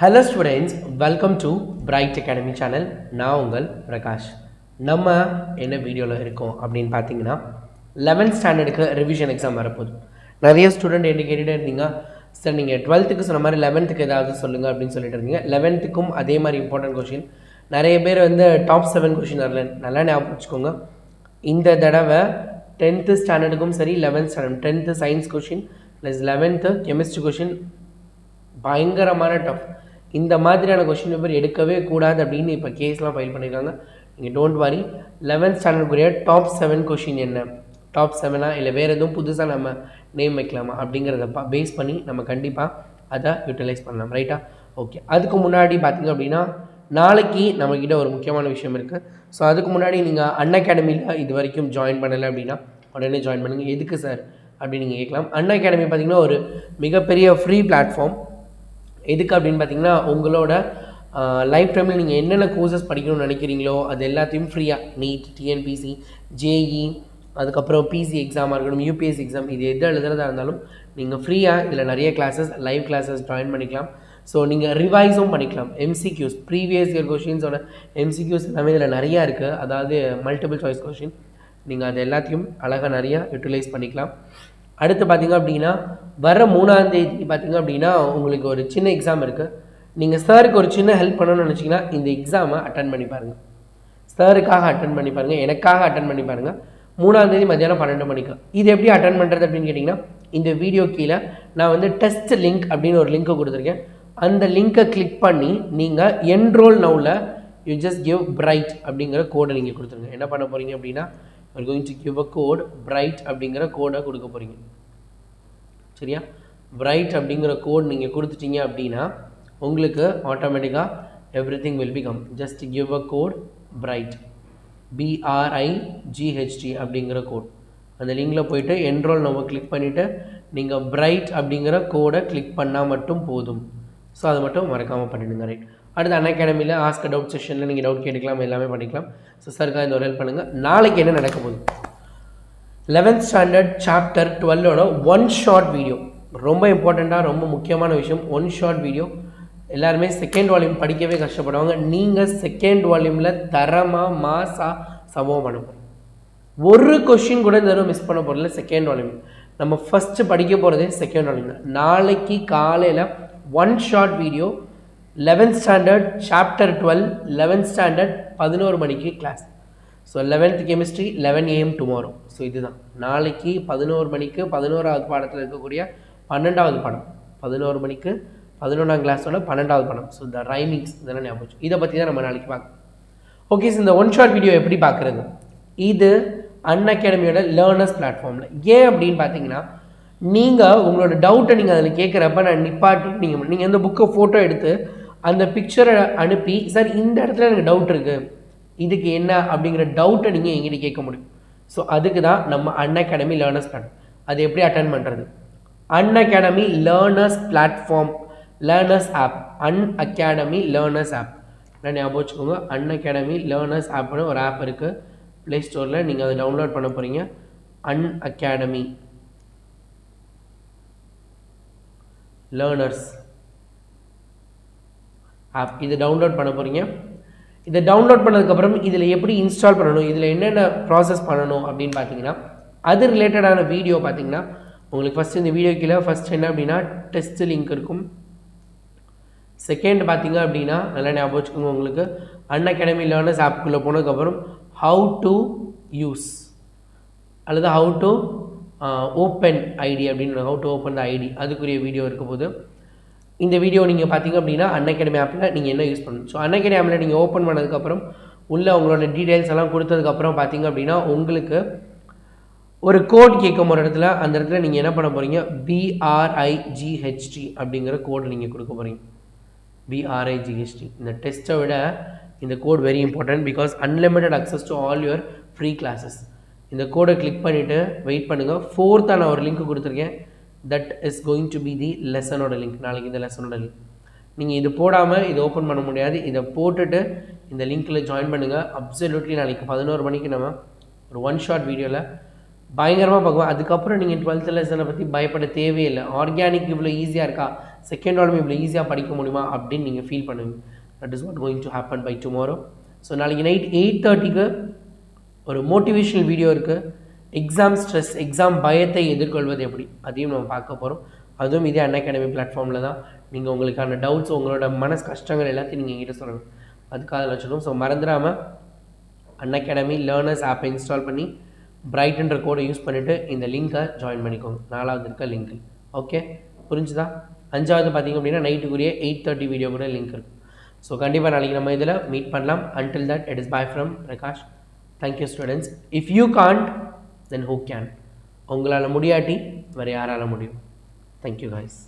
Hello students, welcome to Bright Academy channel. நான் உங்கள் பிரகாஷ். நம்ம என்ன வீடியோவில் இருக்கோம் அப்படின்னு பார்த்தீங்கன்னா 11th ஸ்டாண்டர்டுக்கு ரிவிஷன் எக்ஸாம் வரப்போகுது. நிறைய ஸ்டூடெண்ட் என்ன கேட்டுகிட்டே இருந்தீங்க, சார் நீங்கள் 12th சொன்ன மாதிரி 11th ஏதாவது சொல்லுங்கள் அப்படின்னு சொல்லிட்டு இருந்தீங்க. 11th அதே மாதிரி இம்பார்ட்டன்ட் கொஷின். நிறைய பேர் வந்து டாப் 7 கொஷின் வரல, நல்லா ஞாபகம் வச்சுக்கோங்க. இந்த தடவை 10th ஸ்டாண்டர்டுக்கும் சரி 11th standard 10th science question plus 11th chemistry question பயங்கரமான டஃப். இந்த மாதிரியான கொஷின் பேப்பர் எடுக்கவே கூடாது அப்படின்னு இப்போ கேஸ்லாம் ஃபைல் பண்ணியிருக்காங்க. நீங்கள் டோன்ட் வாரி. 11th ஸ்டாண்டர்டுக்குரிய டாப் 7 கொஷின் என்ன, டாப் 7ஆ இல்லை வேறு எதுவும் புதுசாக நம்ம நேம் வைக்கலாமா அப்படிங்கிறத பேஸ் பண்ணி நம்ம கண்டிப்பாக அதை யூட்டிலைஸ் பண்ணலாம். ரைட்டா? ஓகே. அதுக்கு முன்னாடி பார்த்திங்க அப்படின்னா நாளைக்கு நம்மக்கிட்ட ஒரு முக்கியமான விஷயம் இருக்குது. ஸோ அதுக்கு முன்னாடி நீங்கள் அன்அகாடமியில் இது வரைக்கும் ஜாயின் பண்ணலை அப்படின்னா உடனே ஜாயின் பண்ணுங்கள். எதுக்கு சார் அப்படின்னு நீங்கள் கேட்கலாம். அன்அகாடமி பார்த்திங்கன்னா ஒரு மிகப்பெரிய ஃப்ரீ பிளாட்ஃபார்ம். எதுக்கு அப்படின்னு பார்த்தீங்கன்னா உங்களோட லைஃப் டைமில் நீங்கள் என்னென்ன கோர்சஸ் படிக்கணும்னு நினைக்கிறீங்களோ அது எல்லாத்தையும் ஃப்ரீயாக நீட், டிஎன்பிசி, ஜேஇ, அதுக்கப்புறம் பிசி எக்ஸாமாக இருக்கட்டும், யூபிஎஸ்சி எக்ஸாம், இது எது எழுதுறதா இருந்தாலும் நீங்கள் ஃப்ரீயாக இதில் நிறைய கிளாஸஸ், லைவ் கிளாஸஸ் ஜாயின் பண்ணிக்கலாம். ஸோ நீங்கள் ரிவைஸும் பண்ணிக்கலாம். எம்சிக்யூஸ், ப்ரீவியஸ் இயர் கொஷின்ஸோட எம்சிக்யூஸ் எல்லாமே இதில் நிறையா இருக்குது. அதாவது மல்டிபிள் சாய்ஸ் கொஷின், நீங்கள் அது எல்லாத்தையும் அழகாக நிறையா யூட்டிலைஸ் பண்ணிக்கலாம். அடுத்து பார்த்திங்க அப்படின்னா வர 3ஆம் தேதி பார்த்திங்க அப்படின்னா உங்களுக்கு ஒரு சின்ன எக்ஸாம் இருக்குது. நீங்கள் சாருக்கு ஒரு சின்ன ஹெல்ப் பண்ணணும்னு நினச்சிங்கன்னா இந்த எக்ஸாமை அட்டன் பண்ணி பாருங்கள். சாருக்காக அட்டன் பண்ணி பாருங்கள், எனக்காக அட்டன் பண்ணி பாருங்கள். 3ஆம் தேதி மத்தியானம் 12 மணிக்கு. இது எப்படி அட்டன் பண்ணுறது அப்படின்னு கேட்டிங்கன்னா இந்த வீடியோ கீழே நான் வந்து டெஸ்ட் லிங்க் அப்படின்னு ஒரு லிங்க்கை கொடுத்துருக்கேன். அந்த லிங்க்கை கிளிக் பண்ணி நீங்கள் என்ரோல் நவுவில் யூ ஜஸ்ட் கிவ் பிரைட் அப்படிங்கிற கோடை நீங்கள் கொடுத்துருங்க. என்ன பண்ண போகிறீங்க அப்படின்னா you're going to give a code bright அப்படிங்கிற கோடை கொடுக்க போகிறீங்க. சரியா? bright அப்படிங்கிற கோட் நீங்கள் கொடுத்துட்டீங்க அப்படின்னா உங்களுக்கு ஆட்டோமேட்டிக்காக everything will become. Just give a code bright, BRIGHT அப்படிங்கிற கோட். அந்த லிங்கில் போயிட்டு என்ரோல் நம்ம கிளிக் பண்ணிவிட்டு நீங்கள் bright அப்படிங்கிற கோடை கிளிக் பண்ணால் மட்டும் போதும். ஸோ அதை மட்டும் மறக்காமல் பண்ணிடுங்க. ரைட்? அடுத்து அன்அகாடமியில் ஆஸ்க் டவுட் செஷனில் நீங்கள் டவுட் கேட்டுக்கலாம், எல்லாமே பண்ணிக்கலாம். ஸோ சார்க்காக இந்த ஒரு ஹெல்ப் பண்ணுங்கள். நாளைக்கு என்ன நடக்க போகுது, 11th ஸ்டாண்டர்ட் சாப்டர் 12ஓட 1 ஷார்ட் வீடியோ. ரொம்ப இம்பார்ட்டண்ட்டாக, ரொம்ப முக்கியமான விஷயம். 1 ஷார்ட் வீடியோ. எல்லாருமே செகண்ட் வால்யூம் படிக்கவே கஷ்டப்படுவாங்க. நீங்கள் செகண்ட் வால்யூமில் தரமாக மாசாக சம்பவம் பண்ண போகிறோம். ஒரு கொஷின் கூட இந்த தடவை மிஸ் பண்ண போகிறதில்ல. செகண்ட் வால்யூம் நம்ம ஃபஸ்ட்டு படிக்க போகிறதே செகண்ட் வால்யூம். நாளைக்கு காலையில் 1 short video, 11th standard chapter 12, 11th standard 11 மணிக்கு class. So 11th chemistry 11 AM tomorrow. So இதுதான் நாளைக்கு 11 மணிக்கு 11வது பாடத்தில் இருக்கக்கூடிய 12வது பாடம். 11 மணிக்கு 11ஆம் கிளாஸோட 12வது பாடம். ஸோ இந்த ரைமிங்ஸ் இதெல்லாம் ஞாபகம். இதை பற்றி தான் நம்ம நாளைக்கு பார்க்கலாம். ஓகே. ஸோ இந்த 1 ஷார்ட் வீடியோ எப்படி பார்க்குறது, இது அன்அகாடமியோட லேர்னர்ஸ் பிளாட்ஃபார்மில். ஏன் அப்படின்னு பார்த்தீங்கன்னா நீங்கள் உங்களோட டவுட்டை நீங்கள் அதில் கேட்குறப்ப நான் நிப்பாட்டி நீங்கள் அந்த புக்கை ஃபோட்டோ எடுத்து அந்த பிக்சரை அனுப்பி, சார் இந்த இடத்துல எனக்கு டவுட் இருக்குது, இதுக்கு என்ன அப்படிங்கிற டவுட்டை நீங்கள் எங்கிட்ட கேட்க முடியும். ஸோ அதுக்கு தான் நம்ம அன்அகாடமி லேர்னர்ஸ் பிளாட்ஃபார்ம். அது எப்படி அட்டன் பண்ணுறது, Unacademy learners platform, learners app, Unacademy learners app. நான் ஞாபகம் வச்சுக்கோங்க, அன்அகாடமி லேர்னர்ஸ் ஆப்னு ஒரு ஆப் இருக்குது ப்ளே ஸ்டோரில். நீங்கள் அதை டவுன்லோட் பண்ண போகிறீங்க. அன்அகாடமி லேர்னர்ஸ் ஆப், இது டவுன்லோட் பண்ண போகிறீங்க. இதை டவுன்லோட் பண்ணதுக்கப்புறம் இதில் எப்படி இன்ஸ்டால் பண்ணணும், இதில் என்னென்ன ப்ராசஸ் பண்ணணும் அப்படின்னு பார்த்தீங்கன்னா அது ரிலேட்டடான வீடியோ பார்த்தீங்கன்னா உங்களுக்கு ஃபஸ்ட்டு இந்த வீடியோ கீழே ஃபஸ்ட் என்ன அப்படின்னா டெஸ்ட் லிங்க் இருக்கும். செகண்ட் பார்த்தீங்க அப்படின்னா நல்லா ஞாபகம் வச்சுக்கோங்க, உங்களுக்கு அன்அகாடமி லேர்னர்ஸ் ஆப்புக்குள்ளே போனதுக்கப்புறம் ஹவு டு யூஸ் அல்லது ஹவு டு ஓப்பன் ஐடி அப்படின்னு, how to open the ID, அதுக்குரிய வீடியோ இருக்க போது. இந்த வீடியோ நீங்கள் பார்த்தீங்க அப்படின்னா அன்அகாடமி ஆப்பில் நீங்கள் என்ன யூஸ் பண்ணணும். ஸோ அன்அகாடமி ஆப்பில் நீங்கள் ஓப்பன் பண்ணதுக்கப்புறம் உள்ள உங்களோட டீட்டெயில்ஸ் எல்லாம் கொடுத்ததுக்கப்புறம் பார்த்தீங்க அப்படின்னா உங்களுக்கு ஒரு கோட் கேட்கும் ஒரு இடத்துல. அந்த இடத்துல நீங்கள் என்ன பண்ண போகிறீங்க, BRIGHT அப்படிங்கிற கோட் நீங்கள் கொடுக்க போகிறீங்க. BRIGHT. இந்த டெஸ்ட்டை விட இந்த code very important, because unlimited access to all your free classes. இந்த கோடை கிளிக் பண்ணிவிட்டு வெயிட் பண்ணுங்கள். 4th நான் ஒரு லிங்க் கொடுத்துருக்கேன். That is going to be the லெசனோட லிங்க். நாளைக்கு இந்த லெசனோட லிங்க். நீங்கள் இது போடாமல் இதை ஓப்பன் பண்ண முடியாது. இதை போட்டுட்டு இந்த லிங்க்கில் ஜாயின் பண்ணுங்கள். அப்சல்யூட்லி நாளைக்கு 11 மணிக்கு நம்ம ஒரு 1 ஷார்ட் வீடியோவில் பயங்கரமாக பார்க்குவோம். அதுக்கப்புறம் நீங்கள் 12th லெசனை பற்றி பயப்பட தேவையில்லை. ஆர்கானிக் இவ்வளோ ஈஸியாக இருக்கா, செகண்ட் வால்யூம் இவ்வளோ ஈஸியாக படிக்க முடியுமா அப்படின்னு நீங்கள் ஃபீல் பண்ணுவீங்க. That is what going to happen by tomorrow. So நாளைக்கு நைட் 8:30க்கு ஒரு மோட்டிவேஷனல் வீடியோ இருக்குது. எக்ஸாம் ஸ்ட்ரெஸ், எக்ஸாம் பயத்தை எதிர்கொள்வது எப்படி, அதையும் நம்ம பார்க்க போகிறோம். அதுவும் இதே அன்அகாடமி பிளாட்ஃபார்மில் தான். நீங்கள் உங்களுக்கான டவுட்ஸ், உங்களோட மனசு கஷ்டங்கள் எல்லாத்தையும் நீங்கள் என்கிட்ட சொல்லணும். அதுக்காக தான் சொல்லுவோம். ஸோ மறந்துடாமல் அன்அகாடமி லேர்னர்ஸ் ஆப்பை இன்ஸ்டால் பண்ணி பிரைட்ன்ற கோடை யூஸ் பண்ணிவிட்டு இந்த லிங்க்கை ஜாயின் பண்ணிக்கோங்க. 4வது இருக்க லிங்க்கு. ஓகே, புரிஞ்சுதா? 5வது பார்த்திங்க அப்படின்னா நைட்டுக்குரிய 8:30 வீடியோ கூட லிங்க் இருக்குது. ஸோ கண்டிப்பாக நாளைக்கு நம்ம இதில் மீட் பண்ணலாம். Until that it is by from Prakash. Thank you students. If you can't then who can? உங்களால் முடியாட்டி வேறு யாரால் முடியும்? Thank you guys.